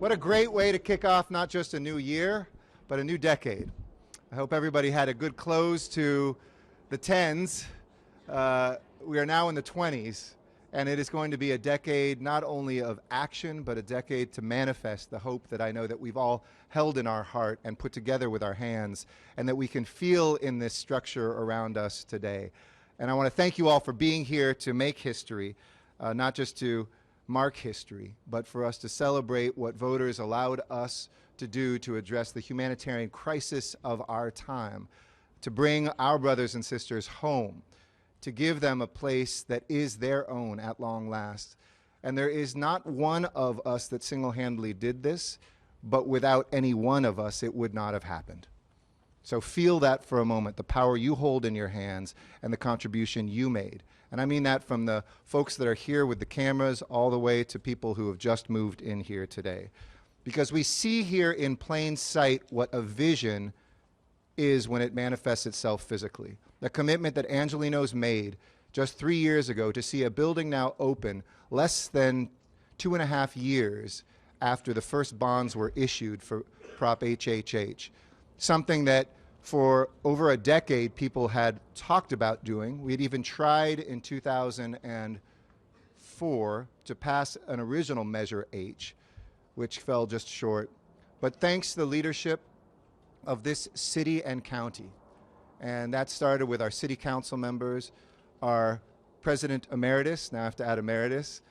What a great way to kick off not just a new year, but a new decade. I hope everybody had a good close to the 10s. We are now in the 20s, and it is going to be a decade not only of action, but a decade to manifest the hope that I know that we've all held in our heart and put together with our hands, and that we can feel in this structure around us today. And I want to thank you all for being here to make history, not just to mark history, but for us to celebrate what voters allowed us to do to address the humanitarian crisis of our time, to bring our brothers and sisters home, to give them a place that is their own at long last. And there is not one of us that single-handedly did this, but without any one of us, it would not have happened. So feel that for a moment, the power you hold in your hands and the contribution you made. And I mean that from the folks that are here with the cameras all the way to people who have just moved in here today. Because we see here in plain sight what a vision is when it manifests itself physically. The commitment that Angelinos made just 3 years ago to see a building now open less than 2.5 years after the first bonds were issued for Prop HHH. Something that for over a decade people had talked about doing. We had even tried in 2004 to pass an original Measure H, which fell just short. But thanks to the leadership of this city and county, and that started with our city council members, our president emeritus, now I have to add emeritus,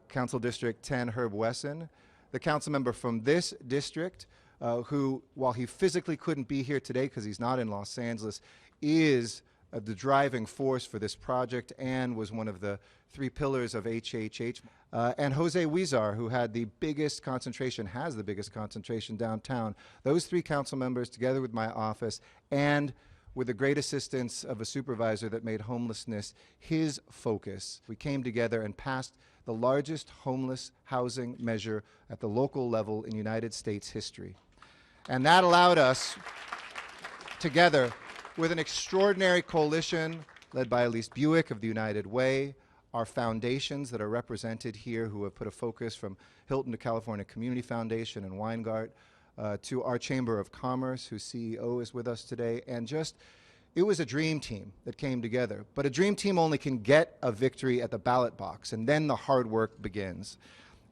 Council District 10, Herb Wesson, the council member from this district, who, while he physically couldn't be here today because he's not in Los Angeles, is the driving force for this project and was one of the 3 pillars of HHH. And Jose Huizar, who had the biggest concentration, has the biggest concentration downtown. Those 3 council members, together with my office, and with the great assistance of a supervisor that made homelessness his focus, we came together and passed the largest homeless housing measure at the local level in United States history. And that allowed us, together with an extraordinary coalition led by Elise Buick of the United Way, our foundations that are represented here who have put a focus from Hilton to California Community Foundation and Weingart, to our Chamber of Commerce, whose CEO is with us today, and it was a dream team that came together. But a dream team only can get a victory at the ballot box, and then the hard work begins.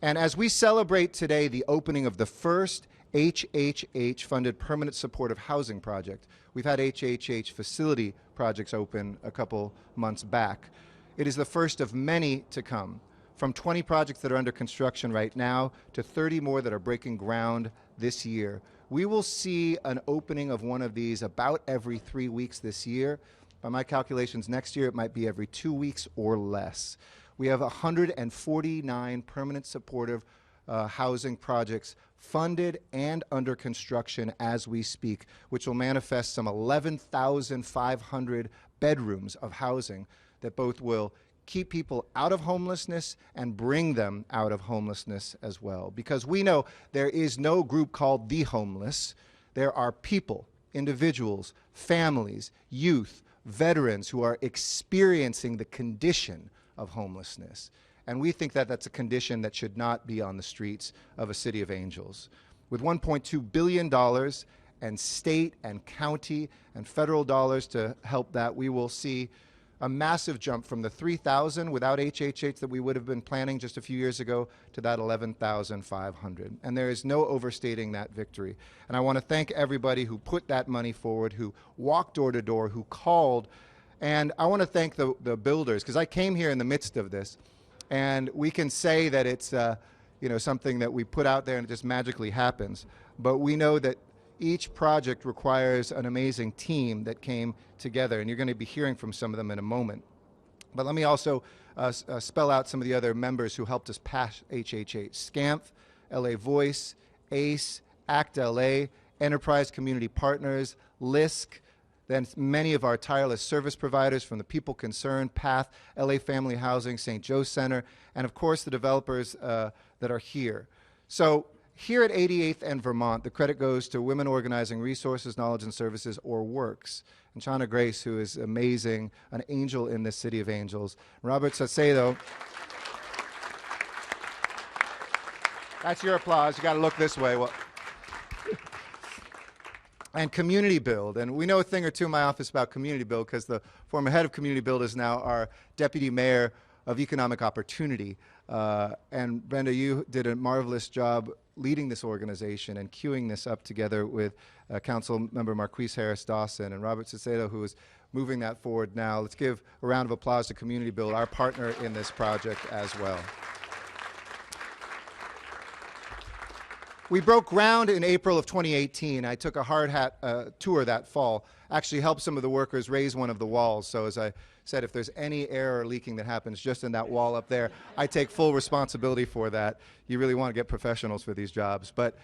And as we celebrate today the opening of the first HHH-funded permanent supportive housing project, we've had HHH facility projects open a couple months back. It is the first of many to come, from 20 projects that are under construction right now to 30 more that are breaking ground this year. We will see an opening of one of these about every 3 weeks this year. By my calculations, next year it might be every 2 weeks or less. We have 149 permanent supportive housing projects funded and under construction as we speak, which will manifest some 11,500 bedrooms of housing that both will keep people out of homelessness and bring them out of homelessness as well. Because we know there is no group called the homeless. There are people, individuals, families, youth, veterans who are experiencing the condition of homelessness. And we think that that's a condition that should not be on the streets of a city of angels. With $1.2 billion and state and county and federal dollars to help that, we will see a massive jump from the 3,000 without HHH that we would have been planning just a few years ago to that 11,500. And there is no overstating that victory. And I want to thank everybody who put that money forward, who walked door to door, who called. And I want to thank the builders, because I came here in the midst of this. And we can say that it's something that we put out there and it just magically happens. But we know that each project requires an amazing team that came together, and you're going to be hearing from some of them in a moment. But let me also spell out some of the other members who helped us pass HHH. SCAMF, LA Voice, ACE, ACT LA, Enterprise Community Partners, LISC, then many of our tireless service providers from the People Concerned, PATH, LA Family Housing, St. Joe Center, and of course the developers that are here. So here at 88th and Vermont, the credit goes to Women Organizing Resources, Knowledge and Services, or WORKS, and Chana Grace, who is amazing, an angel in this city of angels. Robert Sacedo, That's your applause. You got to look this way. Well, and community build. And we know a thing or two in my office about community build because the former head of community build is now our deputy mayor of economic opportunity. And Brenda, you did a marvelous job leading this organization and queuing this up together with Council Member Marquise Harris Dawson and Robert Cicero, who is moving that forward now. Let's give a round of applause to Community Build, our partner in this project as well. We broke ground in April of 2018. I took a hard hat tour that fall, actually helped some of the workers raise one of the walls. So as I said, if there's any error or leaking that happens just in that wall up there, I take full responsibility for that. You really want to get professionals for these jobs. But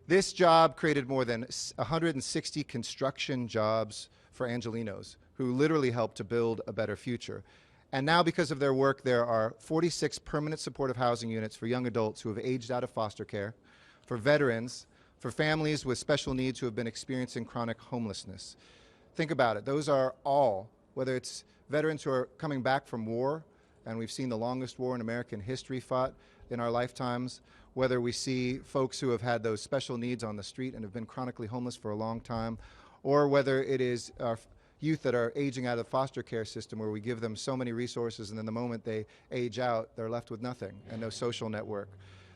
this job created more than 160 construction jobs for Angelenos, who literally helped to build a better future. And now, because of their work, there are 46 permanent supportive housing units for young adults who have aged out of foster care, for veterans, for families with special needs who have been experiencing chronic homelessness. Think about it. Those are all, whether it's veterans who are coming back from war, and we've seen the longest war in American history fought in our lifetimes, whether we see folks who have had those special needs on the street and have been chronically homeless for a long time, or whether it is our youth that are aging out of the foster care system where we give them so many resources and then the moment they age out, they're left with nothing and no social network.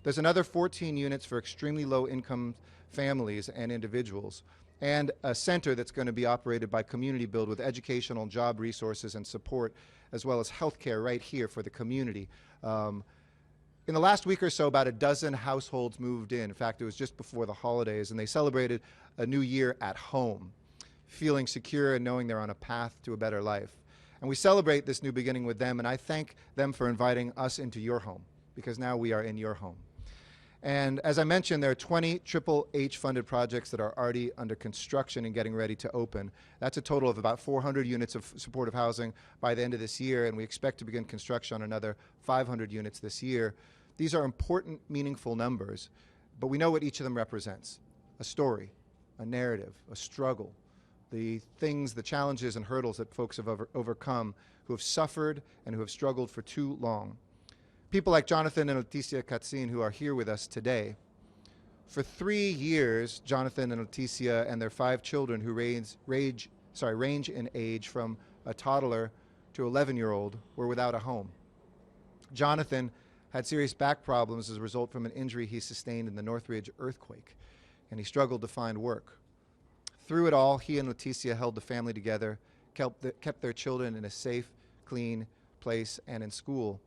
There's another 14 units for extremely low-income families and individuals, and a center that's going to be operated by Community Build with educational and job resources and support, as well as health care right here for the community. In the last week or so, about a dozen households moved in. In fact, it was just before the holidays, and they celebrated a new year at home, feeling secure and knowing they're on a path to a better life. And we celebrate this new beginning with them, and I thank them for inviting us into your home, because now we are in your home. And as I mentioned, there are 20 Triple H funded projects that are already under construction and getting ready to open. That's a total of about 400 units of supportive housing by the end of this year, and we expect to begin construction on another 500 units this year. These are important, meaningful numbers, but we know what each of them represents: a story, a narrative, a struggle, the things, the challenges and hurdles that folks have overcome, who have suffered and who have struggled for too long. People like Jonathan and Leticia Katzin, who are here with us today. For 3 years, Jonathan and Leticia and their 5 children, who range in age from a toddler to 11-year-old, were without a home. Jonathan had serious back problems as a result from an injury he sustained in the Northridge earthquake, and he struggled to find work. Through it all, he and Leticia held the family together, kept their children in a safe, clean place and in school.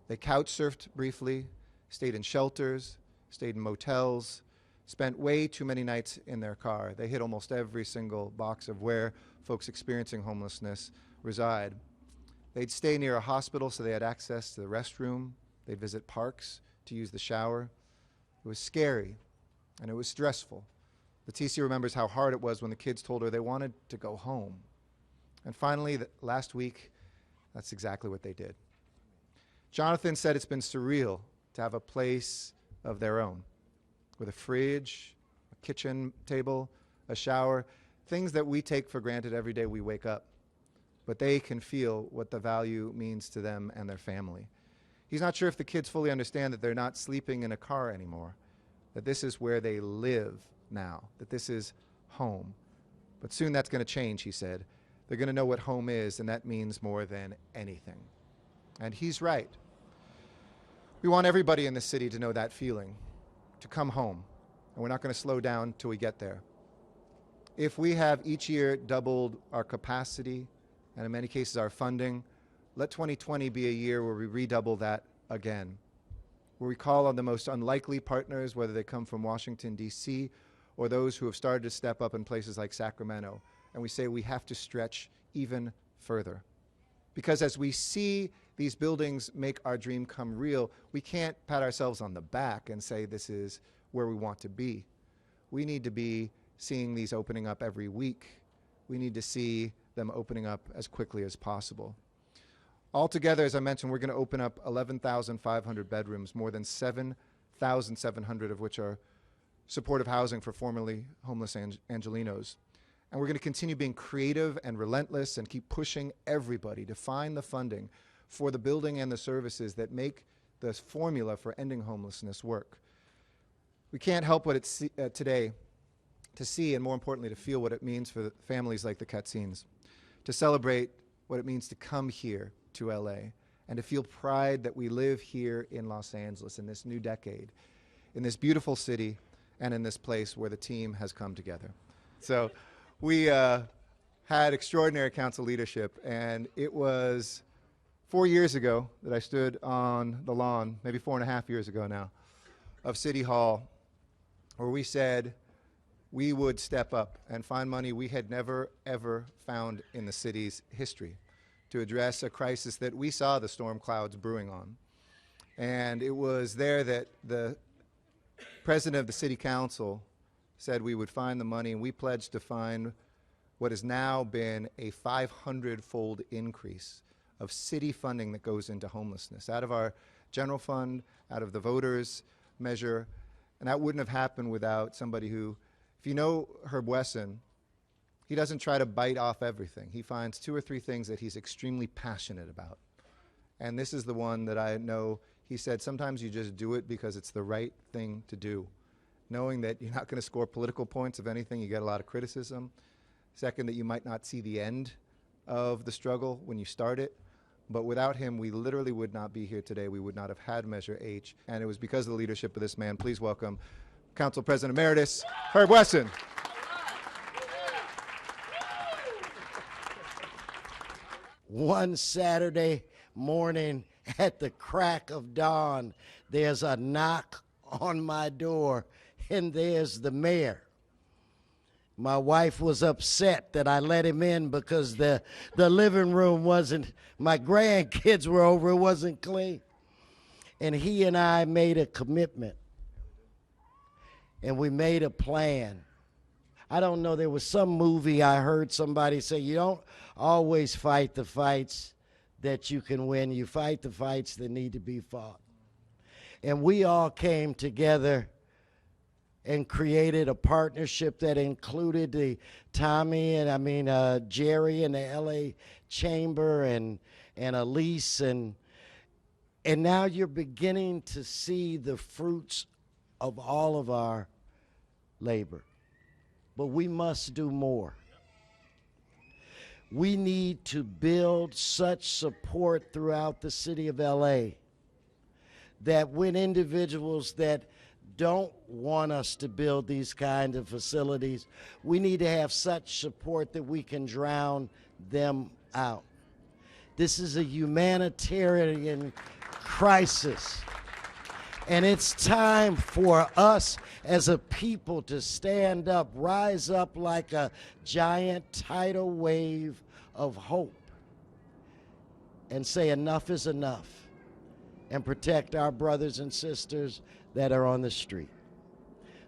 They couch surfed briefly, stayed in shelters, stayed in motels, spent way too many nights in their car. They hit almost every single box of where folks experiencing homelessness reside. They'd stay near a hospital so they had access to the restroom. They'd visit parks to use the shower. It was scary, and it was stressful. Leticia remembers how hard it was when the kids told her they wanted to go home. And finally, last week, that's exactly what they did. Jonathan said it's been surreal to have a place of their own, with a fridge, a kitchen table, a shower, things that we take for granted every day we wake up. But they can feel what the value means to them and their family. He's not sure if the kids fully understand that they're not sleeping in a car anymore, that this is where they live now, that this is home. But soon that's going to change, he said. They're going to know what home is, and that means more than anything. And he's right. We want everybody in the city to know that feeling, to come home, and we're not going to slow down till we get there. If we have each year doubled our capacity, and in many cases our funding, let 2020 be a year where we redouble that again, where we call on the most unlikely partners, whether they come from Washington, D.C., or those who have started to step up in places like Sacramento, and we say we have to stretch even further. Because as we see these buildings make our dream come real, we can't pat ourselves on the back and say this is where we want to be. We need to be seeing these opening up every week. We need to see them opening up as quickly as possible. Altogether, as I mentioned, we're going to open up 11,500 bedrooms, more than 7,700 of which are supportive housing for formerly homeless Angelenos. And we're going to continue being creative and relentless and keep pushing everybody to find the funding for the building and the services that make the formula for ending homelessness work. We can't help but today to see and, more importantly, to feel what it means for families like the Katzins, to celebrate what it means to come here to LA and to feel pride that we live here in Los Angeles in this new decade, in this beautiful city and in this place where the team has come together. So we had extraordinary council leadership, and it was 4 years ago that I stood on the lawn, maybe 4.5 years ago now, of City Hall, where we said we would step up and find money we had never, ever found in the city's history to address a crisis that we saw the storm clouds brewing on. And it was there that the president of the city council said we would find the money, and we pledged to find what has now been a 500-fold increase of city funding that goes into homelessness, out of our general fund, out of the voters' measure. And that wouldn't have happened without somebody who, if you know Herb Wesson, he doesn't try to bite off everything. He finds 2 or 3 things that he's extremely passionate about. And this is the one that I know he said, sometimes you just do it because it's the right thing to do, knowing that you're not going to score political points. If anything, you get a lot of criticism. Second, that you might not see the end of the struggle when you start it. But without him, we literally would not be here today. We would not have had Measure H. And it was because of the leadership of this man. Please welcome Council President Emeritus Herb Wesson. One Saturday morning at the crack of dawn, there's a knock on my door, and there's the mayor. My wife was upset that I let him in because the living room wasn't, my grandkids were over, it wasn't clean. And he and I made a commitment, and we made a plan. I don't know, there was some movie I heard somebody say, you don't always fight the fights that you can win. You fight the fights that need to be fought. And we all came together and created a partnership that included the Tommy and Jerry and the LA Chamber and Elise, and now you're beginning to see the fruits of all of our labor. But we must do more. We need to build such support throughout the city of LA that when individuals that don't want us to build these kind of facilities, we need to have such support that we can drown them out. This is a humanitarian crisis, and it's time for us as a people to stand up, rise up like a giant tidal wave of hope and say enough is enough and protect our brothers and sisters that are on the street.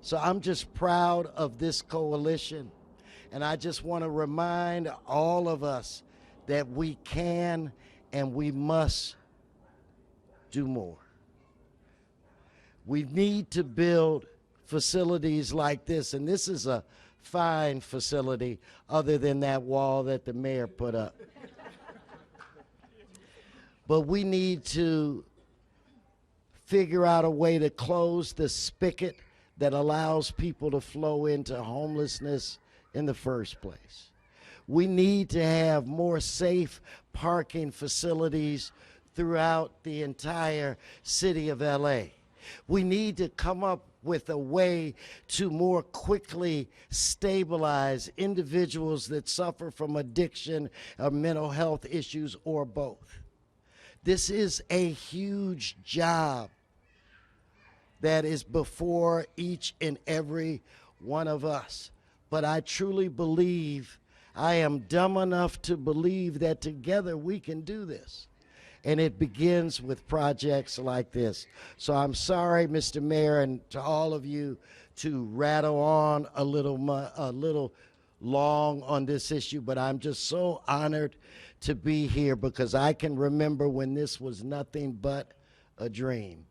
So I'm just proud of this coalition, and I just want to remind all of us that we can and we must do more. We need to build facilities like this, and this is a fine facility other than that wall that the mayor put up. But we need to figure out a way to close the spigot that allows people to flow into homelessness in the first place. We need to have more safe parking facilities throughout the entire city of LA. We need to come up with a way to more quickly stabilize individuals that suffer from addiction or mental health issues or both. This is a huge job that is before each and every one of us. But I truly believe, I am dumb enough to believe that together we can do this. And it begins with projects like this. So I'm sorry, Mr. Mayor, and to all of you to rattle on a little long on this issue, but I'm just so honored to be here because I can remember when this was nothing but a dream.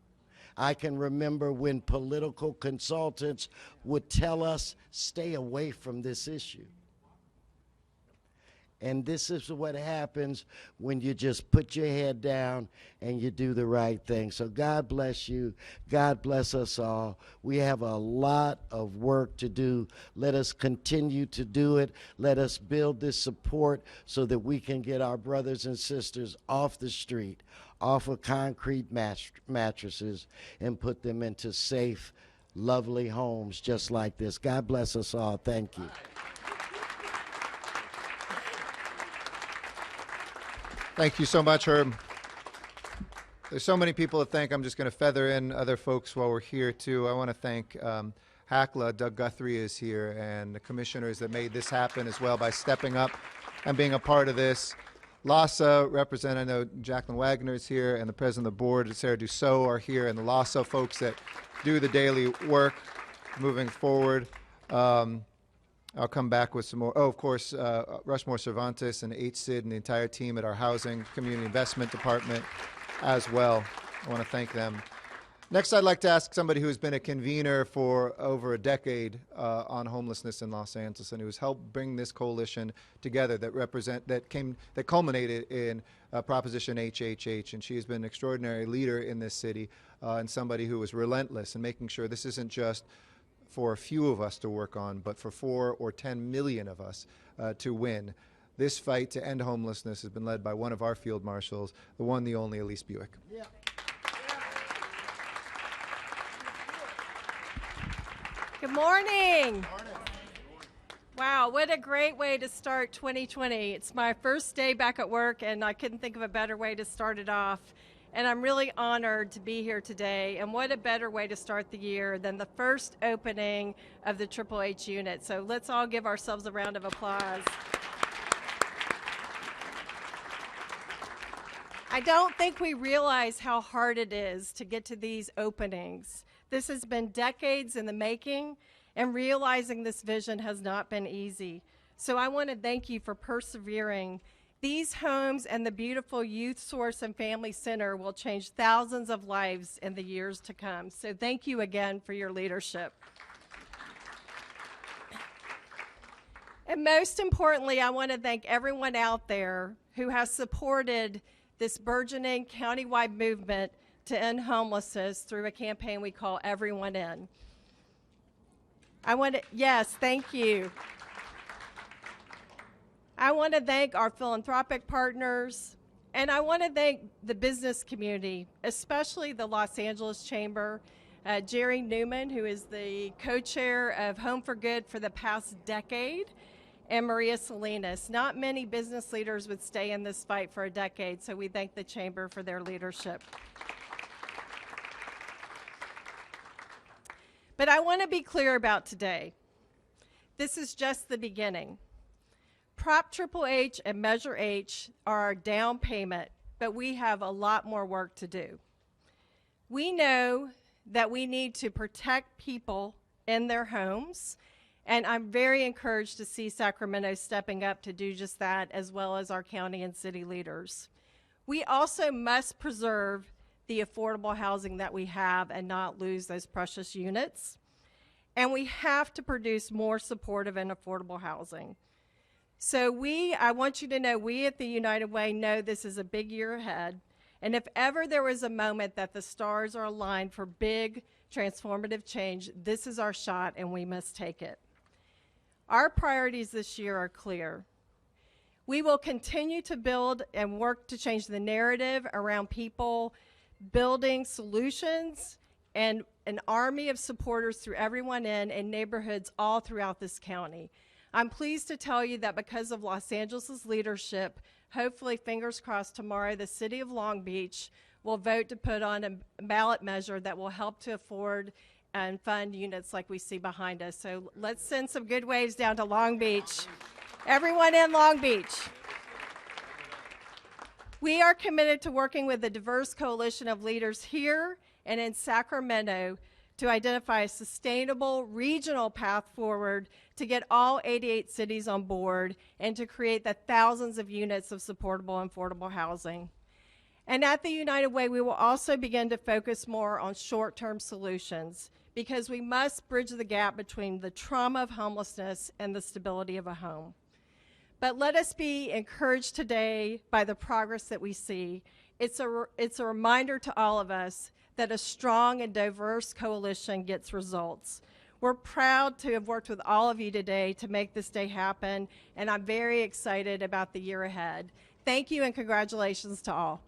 I can remember when political consultants would tell us, stay away from this issue. And this is what happens when you just put your head down and you do the right thing. So God bless you. God bless us all. We have a lot of work to do. Let us continue to do it. Let us build this support so that we can get our brothers and sisters off the street, off of concrete mattresses, and put them into safe, lovely homes just like this. God bless us all. Thank you. Thank you so much, Herb. There's so many people to thank. I'm just going to feather in other folks while we're here, too. I want to thank HACLA. Doug Guthrie is here, and the commissioners that made this happen as well by stepping up and being a part of this. LASA I know Jacqueline Wagner is here, and the president of the board, Sarah Dussault, are here, and the LASA folks that do the daily work moving forward. I'll come back with some more. Oh, of course, Rushmore Cervantes and HSID and the entire team at our Housing Community Investment Department as well. I want to thank them. Next, I'd like to ask somebody who's been a convener for over a decade on homelessness in Los Angeles and who's helped bring this coalition together that culminated in Proposition HHH. And she has been an extraordinary leader in this city and somebody who was relentless in making sure this isn't just for a few of us to work on, but for 4 or 10 million of us to win. This fight to end homelessness has been led by one of our field marshals, the one, the only Elise Buick. Yeah. Good morning. Wow, what a great way to start 2020. It's my first day back at work, and I couldn't think of a better way to start it off. And I'm really honored to be here today. And what a better way to start the year than the first opening of the Triple H unit. So let's all give ourselves a round of applause. I don't think we realize how hard it is to get to these openings. This has been decades in the making, and realizing this vision has not been easy. So I want to thank you for persevering. These homes and the beautiful Youth Source and Family Center will change thousands of lives in the years to come. So thank you again for your leadership. And most importantly, I want to thank everyone out there who has supported this burgeoning countywide movement to end homelessness through a campaign we call Everyone In. Yes, thank you. I want to thank our philanthropic partners, and I want to thank the business community, especially the Los Angeles Chamber, Jerry Newman, who is the co-chair of Home for Good for the past decade, and Maria Salinas. Not many business leaders would stay in this fight for a decade, so we thank the Chamber for their leadership. But I want to be clear about today. This is just the beginning. Prop HHH and Measure H are our down payment, but we have a lot more work to do. We know that we need to protect people in their homes, and I'm very encouraged to see Sacramento stepping up to do just that, as well as our county and city leaders. We also must preserve the affordable housing that we have and not lose those precious units. And we have to produce more supportive and affordable housing. So I want you to know, we at the United Way know this is a big year ahead. And if ever there was a moment that the stars are aligned for big transformative change, this is our shot and we must take it. Our priorities this year are clear. We will continue to build and work to change the narrative around people building solutions and an army of supporters through Everyone In and neighborhoods all throughout this county. I'm pleased to tell you that because of Los Angeles' leadership, hopefully, fingers crossed, tomorrow the city of Long Beach will vote to put on a ballot measure that will help to afford and fund units like we see behind us. So let's send some good waves down to Long Beach. Everyone in Long Beach. We are committed to working with a diverse coalition of leaders here and in Sacramento to identify a sustainable regional path forward to get all 88 cities on board and to create the thousands of units of supportable and affordable housing. And at the United Way, we will also begin to focus more on short-term solutions because we must bridge the gap between the trauma of homelessness and the stability of a home. But let us be encouraged today by the progress that we see. It's a reminder to all of us that a strong and diverse coalition gets results. We're proud to have worked with all of you today to make this day happen, and I'm very excited about the year ahead. Thank you and congratulations to all.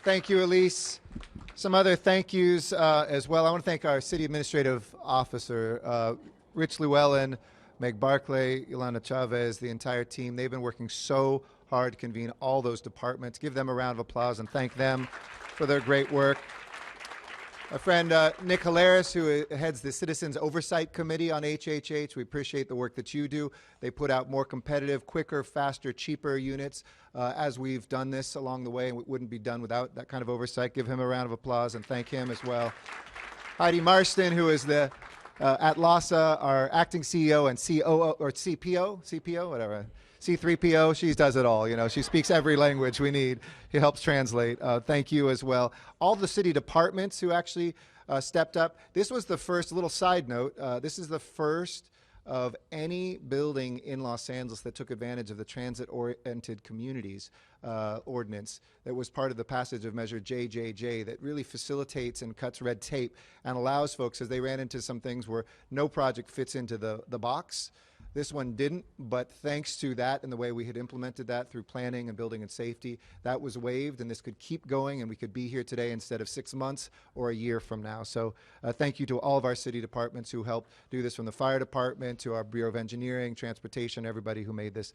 Thank you, Elise. Some other thank yous as well. I want to thank our City Administrative Officer, Rich Llewellyn, Meg Barclay, Yolanda Chavez, the entire team. They've been working so hard to convene all those departments. Give them a round of applause and thank them for their great work. My friend Nick Hilaris, who heads the Citizens Oversight Committee on HHH, we appreciate the work that you do. They put out more competitive, quicker, faster, cheaper units as we've done this along the way, and it wouldn't be done without that kind of oversight. Give him a round of applause and thank him as well. Heidi Marston, who is the at LASA, our acting CEO and COO, or CPO, whatever. C3PO, she does it all. You know, she speaks every language we need. He helps translate. Thank you as well. All the city departments who actually stepped up. This was the first, little side note, this is the first of any building in Los Angeles that took advantage of the transit-oriented communities ordinance that was part of the passage of Measure JJJ that really facilitates and cuts red tape and allows folks, as they ran into some things where no project fits into the box. This one didn't, but thanks to that and the way we had implemented that through planning and building and safety, that was waived, and this could keep going, and we could be here today instead of 6 months or a year from now. So thank you to all of our city departments who helped do this, from the fire department to our Bureau of Engineering, Transportation, everybody who made this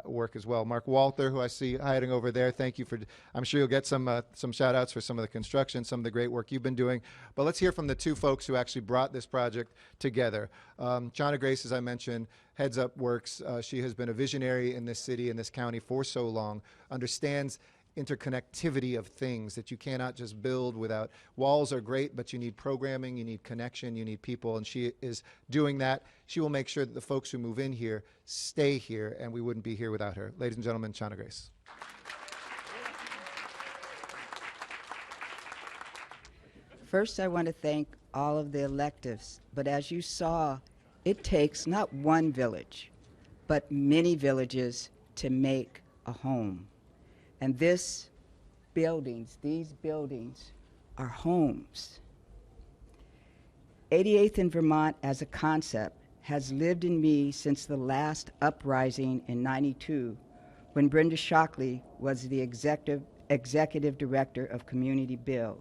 work as well. Mark Walther, who I see hiding over there, thank you for, I'm sure you'll get some shout outs for some of the construction, some of the great work you've been doing. But let's hear from the two folks who actually brought this project together. Shauna Grace, as I mentioned, heads up works. She has been a visionary in this city, in this county for so long, understands interconnectivity of things, that you cannot just build without, walls are great, but you need programming, you need connection, you need people, and she is doing that. She will make sure that the folks who move in here stay here, and we wouldn't be here without her. Ladies and gentlemen, Shauna Grace. First, I want to thank all of the electives, but as you saw, it takes not one village, but many villages to make a home. And these buildings are homes. 88th in Vermont as a concept has lived in me since the last uprising in '92, when Brenda Shockley was the executive director of Community Build.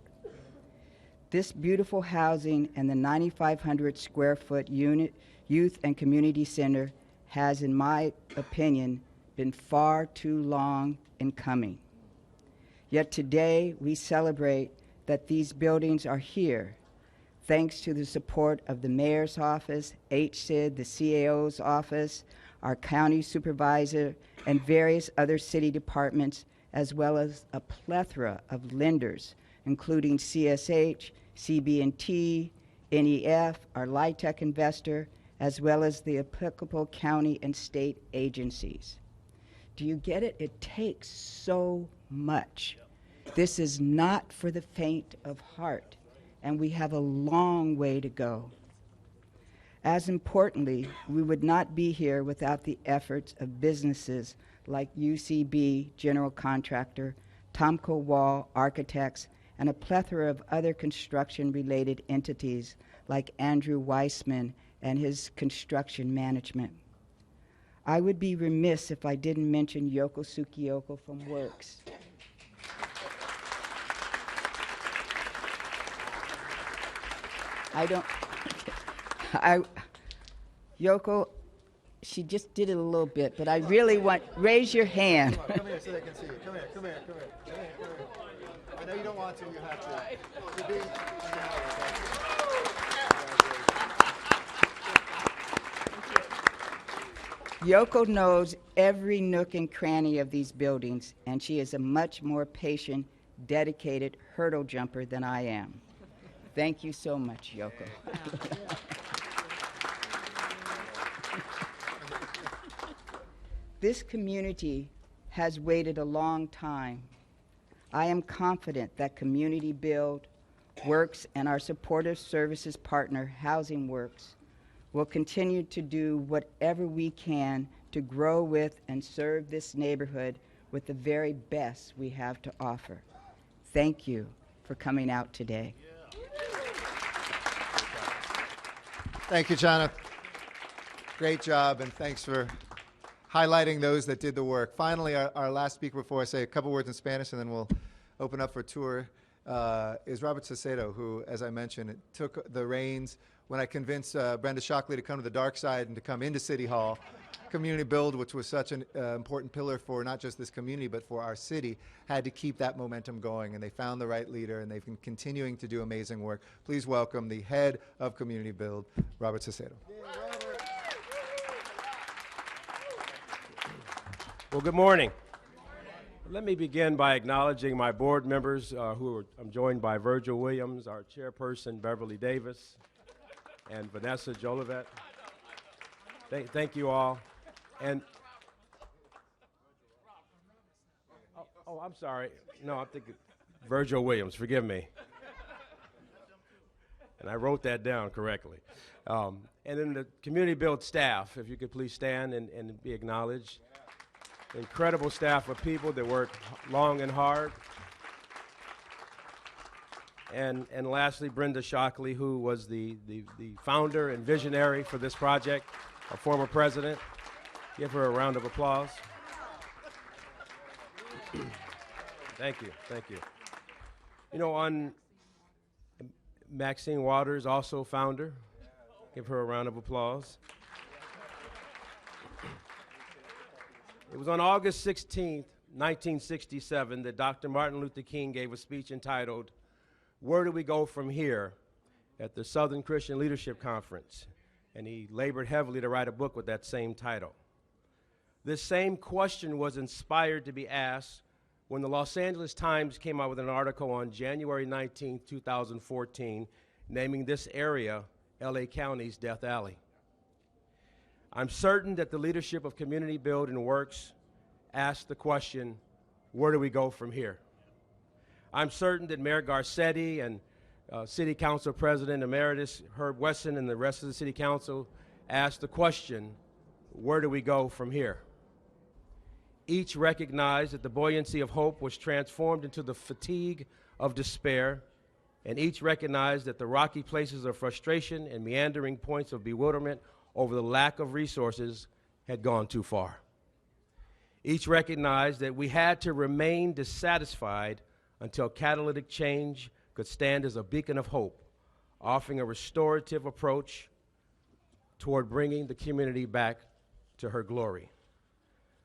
This beautiful housing and the 9,500 square foot youth and community center has, in my opinion, been far too long in coming. Yet today we celebrate that these buildings are here, thanks to the support of the mayor's office, HCID, the CAO's office, our county supervisor, and various other city departments, as well as a plethora of lenders, including CSH, CB&T, NEF, our LIHTC investor, as well as the applicable county and state agencies. Do you get it? It takes so much. This is not for the faint of heart, and we have a long way to go. As importantly, we would not be here without the efforts of businesses like UCB, general contractor, Tomco Wall, architects, and a plethora of other construction-related entities like Andrew Weissman and his construction management. I would be remiss if I didn't mention Yoko Tsukiyoko from Works. Yoko, she just did it a little bit, but I really want, raise your hand. Come here so they can see you. Come here. I know you don't want to, you have to. You're being, Yoko knows every nook and cranny of these buildings, and she is a much more patient, dedicated hurdle jumper than I am. Thank you so much, Yoko. This community has waited a long time. I am confident that Community Build, Works, and our supportive services partner, Housing Works, will continue to do whatever we can to grow with and serve this neighborhood with the very best we have to offer. Thank you for coming out today. Thank you, Chana. Great job, and thanks for highlighting those that did the work. Finally, our last speaker before I say a couple words in Spanish, and then we'll open up for a tour, is Robert Cesedo, who, as I mentioned, took the reins when I convinced Brenda Shockley to come to the dark side and to come into City Hall. Community Build, which was such an important pillar for not just this community, but for our city, had to keep that momentum going, and they found the right leader, and they've been continuing to do amazing work. Please welcome the head of Community Build, Robert Cesedo. Well, good morning. Let me begin by acknowledging my board members I'm joined by Virgil Williams, our chairperson, Beverly Davis, and Vanessa Jolivet. Thank you all. And I'm sorry. No, I'm thinking Virgil Williams. Forgive me. And I wrote that down correctly. And then the Community Build staff, if you could please stand and be acknowledged. Incredible staff of people that work long and hard. And lastly, Brenda Shockley, who was the founder and visionary for this project, a former president. Give her a round of applause. Thank you, thank you. You know, on Maxine Waters, also founder. Give her a round of applause. It was on August 16th, 1967, that Dr. Martin Luther King gave a speech entitled, "Where Do We Go From Here?" at the Southern Christian Leadership Conference. And he labored heavily to write a book with that same title. This same question was inspired to be asked when the Los Angeles Times came out with an article on January 19, 2014, naming this area LA County's Death Alley. I'm certain that the leadership of Community Build and Works asked the question, where do we go from here? I'm certain that Mayor Garcetti and City Council President Emeritus Herb Wesson and the rest of the City Council asked the question, where do we go from here? Each recognized that the buoyancy of hope was transformed into the fatigue of despair, and each recognized that the rocky places of frustration and meandering points of bewilderment over the lack of resources had gone too far. Each recognized that we had to remain dissatisfied until catalytic change could stand as a beacon of hope, offering a restorative approach toward bringing the community back to her glory.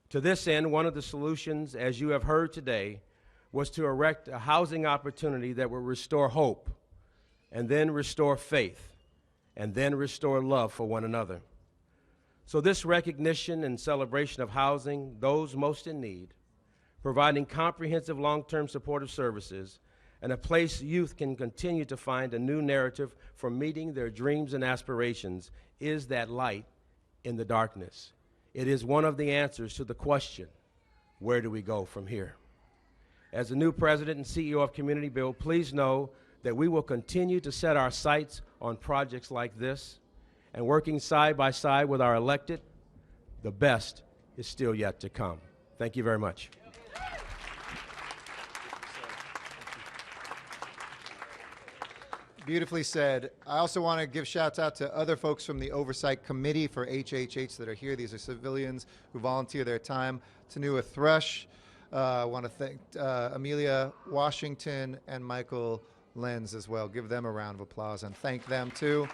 To this end, one of the solutions, as you have heard today, was to erect a housing opportunity that would restore hope, and then restore faith, and then restore love for one another. So this recognition and celebration of housing those most in need, providing comprehensive long-term supportive services, and a place youth can continue to find a new narrative for meeting their dreams and aspirations, is that light in the darkness. It is one of the answers to the question, where do we go from here? As the new president and CEO of Community Build, please know that we will continue to set our sights on projects like this, and working side by side with our elected, the best is still yet to come. Thank you very much. Beautifully said. I also want to give shouts out to other folks from the Oversight Committee for HHH that are here. These are civilians who volunteer their time. Tanua Thrush. I want to thank Amelia Washington and Michael Lenz as well. Give them a round of applause and thank them too.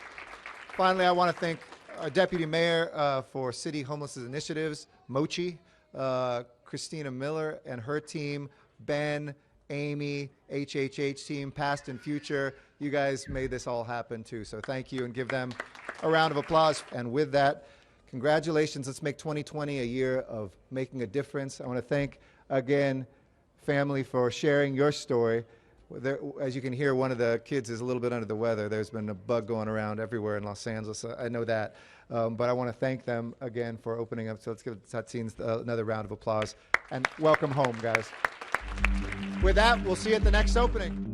Finally, I want to thank our Deputy Mayor for City Homelessness Initiatives, Mochi, Christina Miller and her team, Ben, Amy, HHH team, past and future. You guys made this all happen too, so thank you, and give them a round of applause. And with that, congratulations. Let's make 2020 a year of making a difference. I want to thank, again, family, for sharing your story. There, as you can hear, one of the kids is a little bit under the weather. There's been a bug going around everywhere in Los Angeles. I know that. But I want to thank them again for opening up. So let's give Tatsines another round of applause. And welcome home, guys. With that, we'll see you at the next opening.